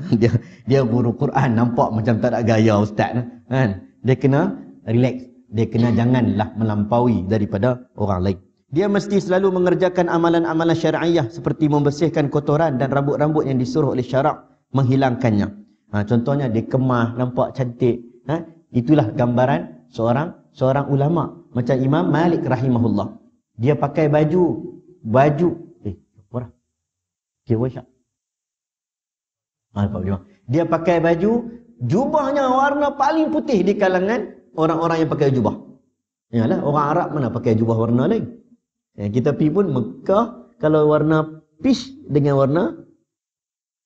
Dia guru Quran, nampak macam tak ada gaya ustaz kan? Dia kena relax. Dia kena janganlah melampaui daripada orang lain. Dia mesti selalu mengerjakan amalan-amalan syar'iyah seperti membersihkan kotoran dan rambut-rambut yang disuruh oleh syarak, menghilangkannya. Contohnya dia kemah, nampak cantik. Itulah gambaran seorang ulama macam Imam Malik rahimahullah. Dia pakai baju apa? Syak. Dia pakai baju, jubahnya warna paling putih di kalangan orang-orang yang pakai jubah. Yalah, orang Arab mana pakai jubah warna lain. Kita pergi pun Mekah, kalau warna peach dengan warna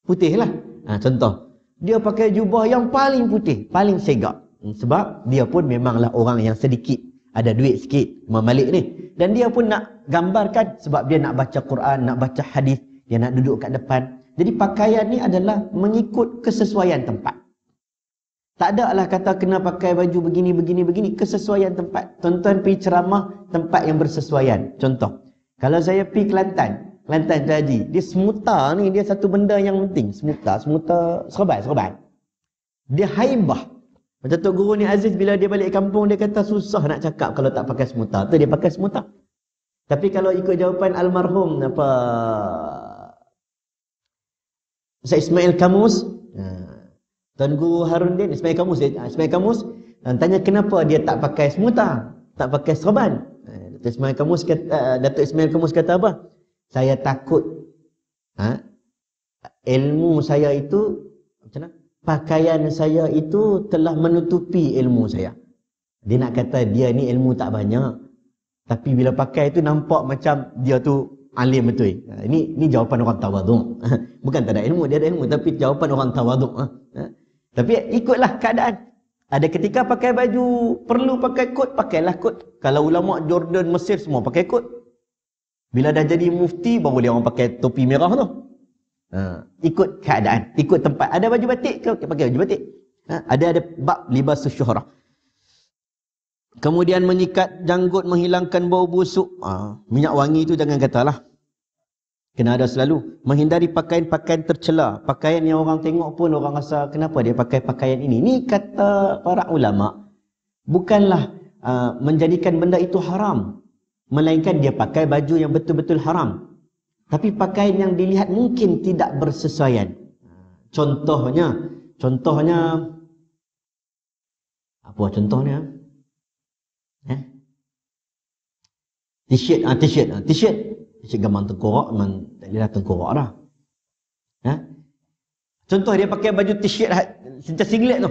putih lah. Contoh, dia pakai jubah yang paling putih, paling segak. Sebab dia pun memanglah orang yang sedikit, ada duit sikit, Imam Malik ni. Dan dia pun nak gambarkan, sebab dia nak baca Quran, nak baca hadis, dia nak duduk kat depan. Jadi pakaian ni adalah mengikut kesesuaian tempat. Tak ada lah kata kena pakai baju begini, kesesuaian tempat. Tuan-tuan pergi ceramah tempat yang bersesuaian. Contoh, kalau saya pergi Kelantan Haji, dia semuta ni, dia satu benda yang penting. Semuta, serban. Dia haibah. Macam Tok Guru ni Aziz, bila dia balik kampung, dia kata susah nak cakap kalau tak pakai semuta. Tu dia pakai semuta. Tapi kalau ikut jawapan almarhum Ustaz Ismail Kamus, Tuan Guru Harundin, Ismail Kamus tanya kenapa dia tak pakai semuta, tak pakai serban. Datuk Ismail Kamus kata apa? Saya takut ilmu saya itu, macam mana? Pakaian saya itu telah menutupi ilmu saya. Dia nak kata dia ni ilmu tak banyak, tapi bila pakai tu nampak macam dia tu alim betul. Ini jawapan orang tawaduk. Bukan tak ada ilmu, dia ada ilmu, tapi jawapan orang tawaduk. Tapi ikutlah keadaan. Ada ketika pakai baju, perlu pakai kot, pakailah kot. Kalau ulama Jordan, Mesir semua pakai kot. Bila dah jadi mufti, baru boleh orang pakai topi merah tu. Ikut keadaan, ikut tempat. Ada baju batik ke? Pakai baju batik. Ada bab libasus syuhrah. Kemudian menyikat janggut, menghilangkan bau busuk. Minyak wangi tu jangan katalah. Kena ada selalu. Menghindari pakaian-pakaian tercela. Pakaian yang orang tengok pun orang rasa kenapa dia pakai pakaian ini. Ni kata para ulama, bukanlah menjadikan benda itu haram, melainkan dia pakai baju yang betul-betul haram. Tapi pakaian yang dilihat mungkin tidak bersesuaian. Contohnya apa contohnya? T-shirt gambar tengkorak, memang tak boleh tengkorak dah. Contoh dia pakai baju t-shirt macam singlet tu.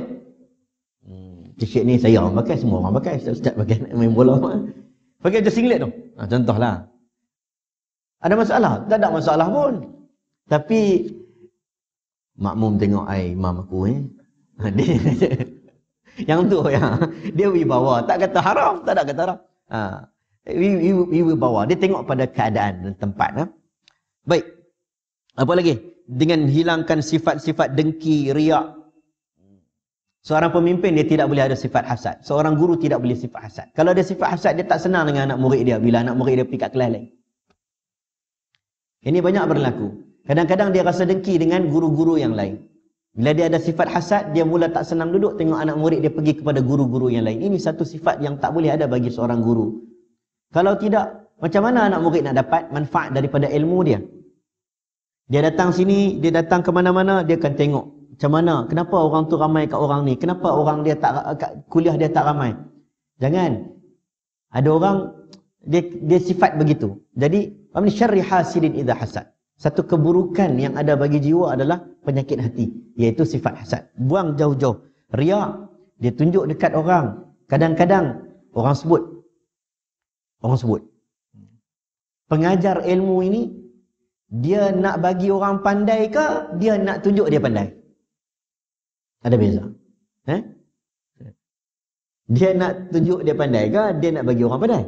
T-shirt ni saya orang pakai, semua orang pakai. Ustaz pakai nak main bola. Pakai macam singlet tu. Contohlah. Ada masalah? Tak ada masalah pun. Tapi makmum tengok imam aku yang tu dia wibawa, tak kata haram, tak ada kata haram. Wibawa, dia tengok pada keadaan dan tempat. Baik. Apa lagi? Dengan hilangkan sifat-sifat dengki, riak. Seorang pemimpin dia tidak boleh ada sifat hasad. Seorang guru tidak boleh sifat hasad. Kalau ada sifat hasad, dia tak senang dengan anak murid dia bila anak murid dia pergi kat kelas lain. Ini banyak berlaku. Kadang-kadang dia rasa dengki dengan guru-guru yang lain. Bila dia ada sifat hasad, dia mula tak senang duduk tengok anak murid dia pergi kepada guru-guru yang lain. Ini satu sifat yang tak boleh ada bagi seorang guru. Kalau tidak, Macam mana anak murid nak dapat manfaat daripada ilmu dia? Dia datang sini, dia datang ke mana-mana, dia akan tengok macam mana, kenapa orang tu ramai kat orang ni, kenapa orang dia tak kuliah dia tak ramai. Jangan. Ada orang dia sifat begitu. Jadi, min syarri hasidin idza hasad. Satu keburukan yang ada bagi jiwa adalah penyakit hati, iaitu sifat hasad. Buang jauh-jauh. Riya, dia tunjuk dekat orang. Kadang-kadang orang sebut. Pengajar ilmu ini, dia nak bagi orang pandai ke, dia nak tunjuk dia pandai? Ada beza. Dia nak tunjuk dia pandai ke, dia nak bagi orang pandai?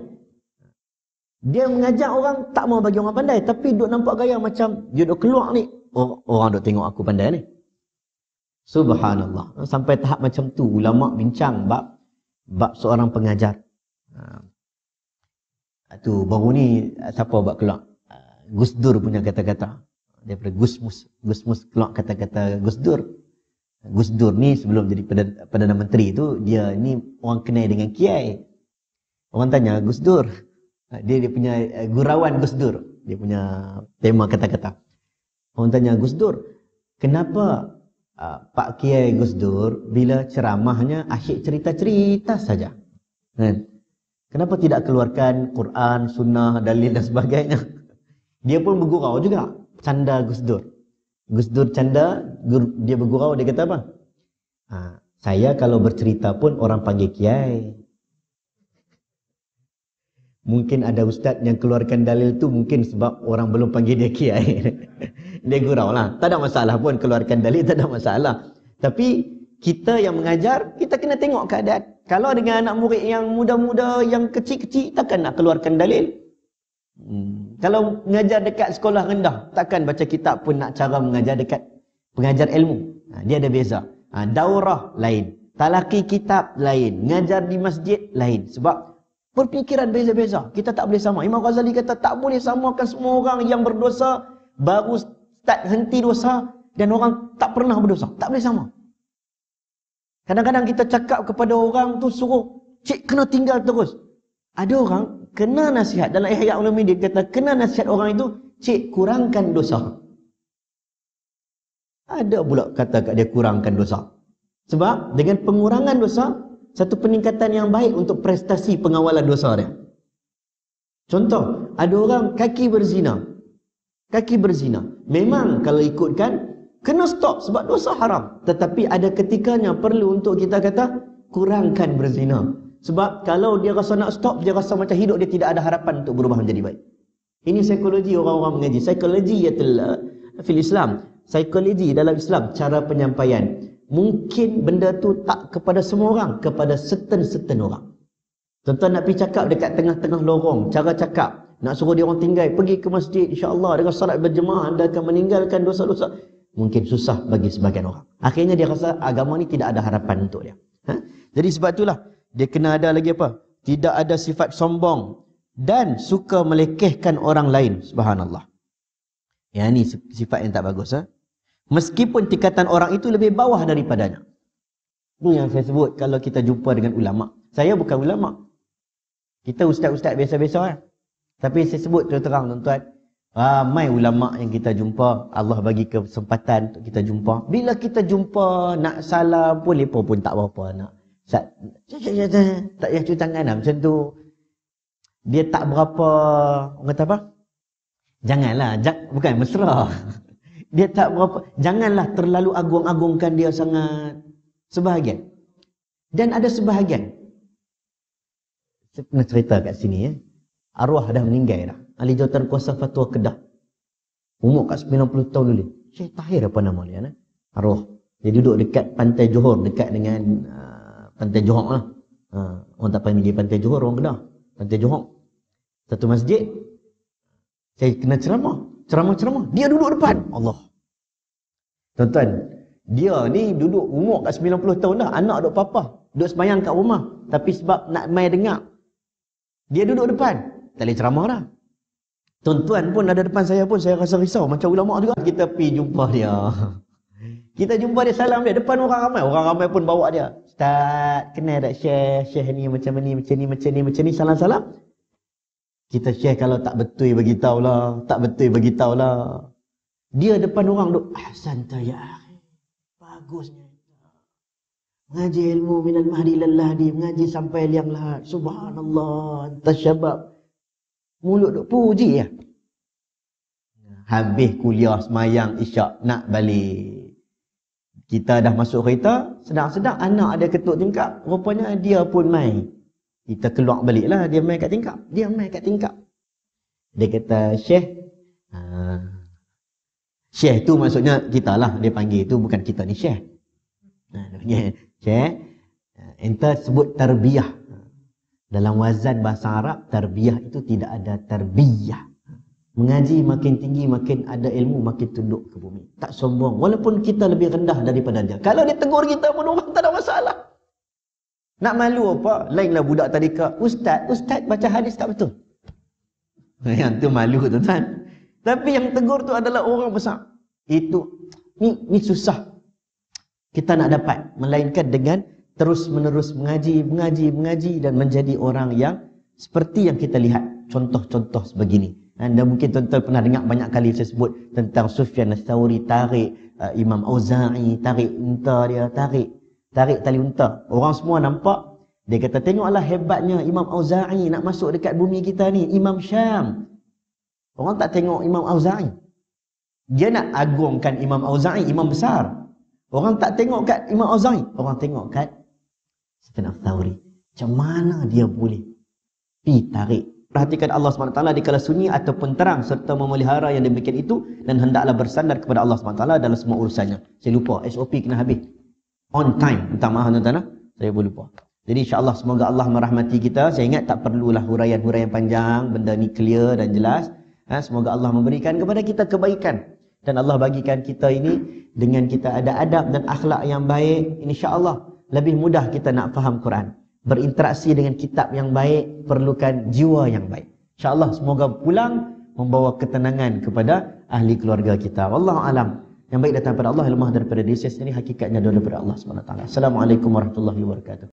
Dia mengajak orang tak mau bagi orang pandai, tapi duk nampak gaya macam dia duk keluar ni, orang duk tengok aku pandai ni. Subhanallah. Sampai tahap macam tu ulama bincang bab seorang pengajar. Tu baru ni siapa buat keluar? Gus Dur punya kata-kata. Daripada Gusmus keluar kata-kata Gus Dur. Gus Dur ni sebelum jadi Perdana Menteri tu, dia ni orang kenal dengan kiai. Orang tanya Gus Dur, dia punya gurauan Gus Dur, dia punya tema kata-kata. Orang tanya Gus Dur, kenapa Pak Kiai Gus Dur bila ceramahnya asyik cerita-cerita saja? Kenapa tidak keluarkan Quran, sunnah, dalil dan sebagainya? Dia pun bergurau juga. Canda Gus Dur. Gus Dur canda, dia bergurau, dia kata apa? Saya kalau bercerita pun orang panggil kiai. Mungkin ada ustaz yang keluarkan dalil tu mungkin sebab orang belum panggil dia kiai. Dia gurau lah. Tak ada masalah pun keluarkan dalil, tak ada masalah. Tapi kita yang mengajar, kita kena tengok keadaan. Kalau dengan anak murid yang muda-muda, yang kecil-kecil, takkan nak keluarkan dalil. Kalau mengajar dekat sekolah rendah, takkan baca kitab pun nak cara mengajar dekat pengajar ilmu. Dia ada beza. Daurah lain, talaki kitab lain, mengajar di masjid lain. Sebab berfikiran beza-beza. Kita tak boleh sama. Imam Ghazali kata tak boleh samakan semua orang yang berdosa baru start henti dosa dan orang tak pernah berdosa. Tak boleh sama. Kadang-kadang kita cakap kepada orang tu suruh, cik kena tinggal terus. Ada orang kena nasihat. Dalam Ihya Ulumuddin dia kata kena nasihat orang itu, cik kurangkan dosa. Ada pula kata kat dia kurangkan dosa. Sebab dengan pengurangan dosa, satu peningkatan yang baik untuk prestasi pengawalan dosa dia. Contoh, ada orang kaki berzina. Kaki berzina. Memang kalau ikutkan, kena stop sebab dosa haram. Tetapi ada ketikanya perlu untuk kita kata, kurangkan berzina. Sebab kalau dia rasa nak stop, dia rasa macam hidup dia tidak ada harapan untuk berubah menjadi baik. Ini psikologi orang-orang mengaji. Psikologi fil Islam. Psikologi dalam Islam, cara penyampaian. Mungkin benda tu tak kepada semua orang, kepada certain orang. Contoh nak pergi cakap dekat tengah-tengah lorong, cara cakap, nak suruh dia orang tinggal, pergi ke masjid, insya-Allah dengan salat berjemaah anda akan meninggalkan dosa-dosa. Mungkin susah bagi sebagian orang. Akhirnya dia rasa agama ni tidak ada harapan untuk dia. Jadi sebab itulah dia kena ada lagi apa? Tidak ada sifat sombong dan suka melekehkan orang lain. Subhanallah. Yang ni sifat yang tak bagus. Meskipun tingkatan orang itu lebih bawah daripadanya. Itu yang saya sebut kalau kita jumpa dengan ulama. Saya bukan ulama. Kita ustaz-ustaz biasa-biasa. Tapi saya sebut terang tuan-tuan. Ramai ulama yang kita jumpa. Allah bagi kesempatan untuk kita jumpa. Bila kita jumpa nak salam pun, mereka pun tak apa-apa nak. Tak payah cuci tangan lah. Macam tu. Dia tak berapa, orang kata apa? Janganlah, bukan mesra. Dia tak berapa, janganlah terlalu agung-agungkan dia sangat. Sebahagian. Dan ada sebahagian. Saya pernah cerita kat sini. Arwah dah meninggal dah. Ahli Jawatan Kuasa Fatwa Kedah. Umur kat 90 tahun dulu. Syekh Tahir apa nama dia? Arwah. Dia duduk dekat Pantai Johor. Dekat dengan Pantai Johor lah. Orang tak panggil dia Pantai Johor, orang Kedah. Pantai Johor. Satu masjid. Saya kena ceramah. Ceramah. Dia duduk depan. Allah. Tuan-tuan. Dia ni duduk umur kat 90 tahun dah. Anak duduk papa. Duduk sembahyang kat rumah. Tapi sebab nak main dengar. Dia duduk depan. Tak boleh ceramah dah. Tuan-tuan pun ada depan saya pun. Saya rasa risau. Macam ulama juga. Kita pergi jumpa dia. Kita jumpa dia, salam dia. Depan orang ramai. Orang ramai pun bawa dia. Ustaz, kenal tak Syekh? Syekh ni macam ni. Salam-salam. Kita share kalau tak betul bagi tahulah, tak betul bagi tahulah. Dia depan orang duk ahsanta ya akhi. Bagusnya. Mengaji ilmu minal mahdi ilal lahdi, mengaji sampai liang lahat. Subhanallah, tasyabab. Mulut duk puji ya. Habis kuliah semayang isyak nak balik. Kita dah masuk kereta, sedang-sedang anak ada ketuk tingkap. Rupanya dia pun main. Kita keluar balik lah, dia main kat tingkap. Dia main kat tingkap. Dia kata, Syekh. Syekh tu maksudnya kita lah. Dia panggil tu bukan kita ni Syekh. Dia panggil Syekh. Enta sebut tarbiyah. Dalam wazan bahasa Arab, tarbiyah itu tidak ada tarbiyah. Mengaji makin tinggi, makin ada ilmu, makin tunduk ke bumi. Tak sombong. Walaupun kita lebih rendah daripada dia. Kalau dia tegur kita pun orang tak ada masalah. Nak malu apa? Lainlah budak tadika. Ustaz baca hadis tak betul. Yang tu malu tuan-tuan. Tapi yang tegur tu adalah orang besar. Itu, ni susah. Kita nak dapat. Melainkan dengan terus menerus mengaji dan menjadi orang yang seperti yang kita lihat. Contoh-contoh sebegini. Anda mungkin tuan-tuan pernah dengar banyak kali saya sebut tentang Sufyan Ats-Tsauri tarik Imam Auza'i, tarik unta dia, tarik tali unta. Orang semua nampak, dia kata tengoklah hebatnya Imam Auza'i nak masuk dekat bumi kita ni, Imam Syam. Orang tak tengok Imam Auza'i. Dia nak agungkan Imam Auza'i, imam besar. Orang tak tengok kat Imam Auza'i, orang tengok kat Sufyan Ats-Tsauri. Macam mana dia boleh pergi tarik? Perhatikan Allah SWT di kala sunyi ataupun terang serta memelihara yang demikian itu dan hendaklah bersandar kepada Allah SWT dalam semua urusannya. Saya lupa, SOP kena habis. On time. Minta maaf tuan-tuan. Saya pun lupa. Jadi insyaAllah semoga Allah merahmati kita. Saya ingat tak perlulah huraian-huraian panjang. Benda ni clear dan jelas. Semoga Allah memberikan kepada kita kebaikan. Dan Allah bagikan kita ini dengan kita ada adab dan akhlak yang baik. InsyaAllah lebih mudah kita nak faham Quran. Berinteraksi dengan kitab yang baik, perlukan jiwa yang baik. InsyaAllah semoga pulang membawa ketenangan kepada ahli keluarga kita. Wallahu alam. Yang baik datang daripada Allah, lemah daripada diri saya sendiri, hakikatnya daripada Allah SWT. Assalamualaikum warahmatullahi wabarakatuh.